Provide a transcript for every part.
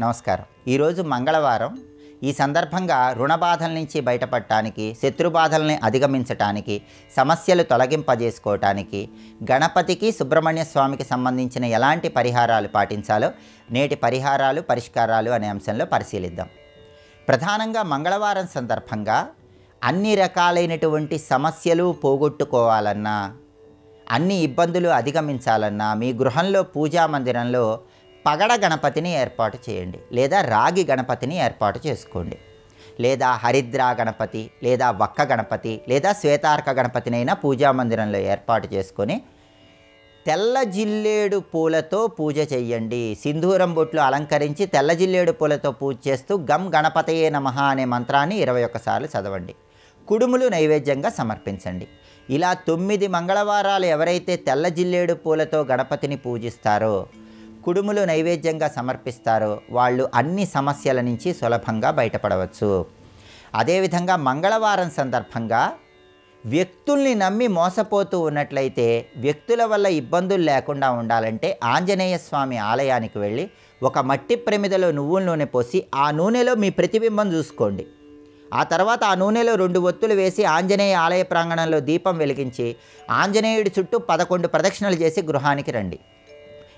నమస్కారం. ఈరోజు మంగళవారం. ఈ సందర్భంగా రుణ బాధల నుంచి బయటపడటానికి, శత్రు బాధల్ని అధిగమించటానికి, సమస్యలు తొలగింపజేసుకోవటానికి గణపతికి, సుబ్రహ్మణ్య స్వామికి సంబంధించిన ఎలాంటి పరిహారాలు పాటించాలో నేటి పరిహారాలు, పరిష్కారాలు అనే అంశంలో పరిశీలిద్దాం. ప్రధానంగా మంగళవారం సందర్భంగా అన్ని రకాలైనటువంటి సమస్యలు పోగొట్టుకోవాలన్నా, అన్ని ఇబ్బందులు అధిగమించాలన్నా మీ గృహంలో పూజా మందిరంలో పగడ గణపతిని ఏర్పాటు చేయండి, లేదా రాగి గణపతిని ఏర్పాటు చేసుకోండి, లేదా హరిద్రా గణపతి, లేదా వక్క గణపతి, లేదా శ్వేతార్క గణపతినైనా పూజా మందిరంలో ఏర్పాటు చేసుకొని తెల్ల జిల్లేడు పూలతో పూజ చెయ్యండి. సింధూరం బొట్లు అలంకరించి తెల్ల జిల్లేడు పూలతో పూజ చేస్తూ గం గణపతయే నమః అనే మంత్రాన్ని 21 సార్లు చదవండి. కుడుములు నైవేద్యంగా సమర్పించండి. ఇలా 9 మంగళవారాలు ఎవరైతే తెల్ల జిల్లేడు పూలతో గణపతిని పూజిస్తారో, కుడుములు నైవేద్యంగా సమర్పిస్తారో వాళ్ళు అన్ని సమస్యల నుంచి సులభంగా బయటపడవచ్చు. అదేవిధంగా మంగళవారం సందర్భంగా వ్యక్తుల్ని నమ్మి మోసపోతూ ఉన్నట్లయితే, వ్యక్తుల వల్ల ఇబ్బందులు లేకుండా ఉండాలంటే ఆంజనేయ స్వామి ఆలయానికి వెళ్ళి ఒక మట్టి ప్రమిదలో నువ్వుల నూనె పోసి ఆ నూనెలో మీ ప్రతిబింబం చూసుకోండి. ఆ తర్వాత ఆ నూనెలో 2 ఒత్తులు వేసి ఆంజనేయ ఆలయ ప్రాంగణంలో దీపం వెలిగించి ఆంజనేయుడి చుట్టూ 11 ప్రదక్షిణలు చేసి గృహానికి రండి.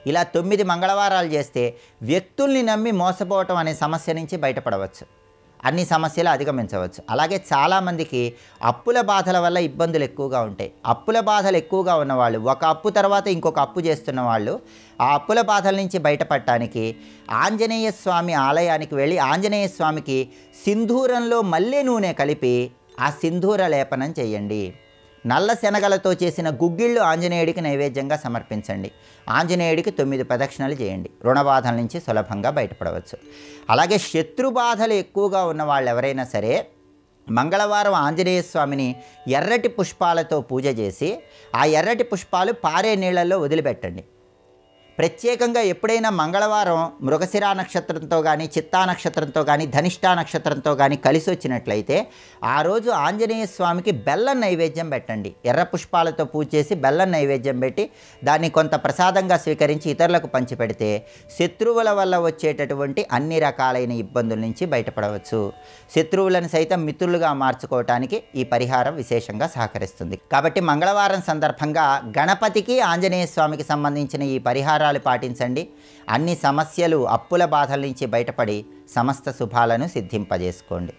ఇలా 9 మంగళవారాలు చేస్తే వ్యక్తుల్ని నమ్మి మోసపోవటం అనే సమస్య నుంచి బయటపడవచ్చు, అన్ని సమస్యలు అధిగమించవచ్చు. అలాగే చాలామందికి అప్పుల బాధల వల్ల ఇబ్బందులు ఎక్కువగా ఉంటాయి. అప్పుల బాధలు ఎక్కువగా ఉన్నవాళ్ళు, ఒక అప్పు తర్వాత ఇంకొక అప్పు చేస్తున్న వాళ్ళు, ఆ అప్పుల బాధల నుంచి బయటపడటానికి ఆంజనేయ స్వామి ఆలయానికి వెళ్ళి ఆంజనేయ స్వామికి సింధూరంలో మల్లె నూనె కలిపి ఆ సింధూర లేపనం చేయండి. నల్ల శనగలతో చేసిన గుగ్గిళ్ళు ఆంజనేయుడికి నైవేద్యంగా సమర్పించండి. ఆంజనేయుడికి 9 ప్రదక్షిణలు చేయండి. రుణ బాధల నుంచి సులభంగా బయటపడవచ్చు. అలాగే శత్రు బాధలు ఎక్కువగా ఉన్న వాళ్ళు ఎవరైనా సరే మంగళవారం ఆంజనేయ స్వామిని ఎర్రటి పుష్పాలతో పూజ చేసి ఆ ఎర్రటి పుష్పాలు పారే నీళ్ళల్లో వదిలిపెట్టండి. ప్రత్యేకంగా ఎప్పుడైనా మంగళవారం మృగశిరా నక్షత్రంతో కానీ, చిత్తా నక్షత్రంతో కానీ, ధనిష్టా నక్షత్రంతో కానీ కలిసి వచ్చినట్లయితే ఆ రోజు ఆంజనేయ స్వామికి బెల్లం నైవేద్యం పెట్టండి. ఎర్ర పుష్పాలతో పూజ చేసి బెల్లం నైవేద్యం పెట్టి దాన్ని కొంత ప్రసాదంగా స్వీకరించి ఇతరులకు పంచిపెడితే శత్రువుల వల్ల వచ్చేటటువంటి అన్ని రకాలైన ఇబ్బందుల నుంచి బయటపడవచ్చు. శత్రువులను సైతం మిత్రులుగా మార్చుకోవటానికి ఈ పరిహారం విశేషంగా సహకరిస్తుంది. కాబట్టి మంగళవారం సందర్భంగా గణపతికి, ఆంజనేయ స్వామికి సంబంధించిన ఈ పరిహారాలు పాటించండి. అన్ని సమస్యలు, అప్పుల బాధల నుంచి బయటపడి సమస్త శుభాలను సిద్ధింపజేసుకోండి.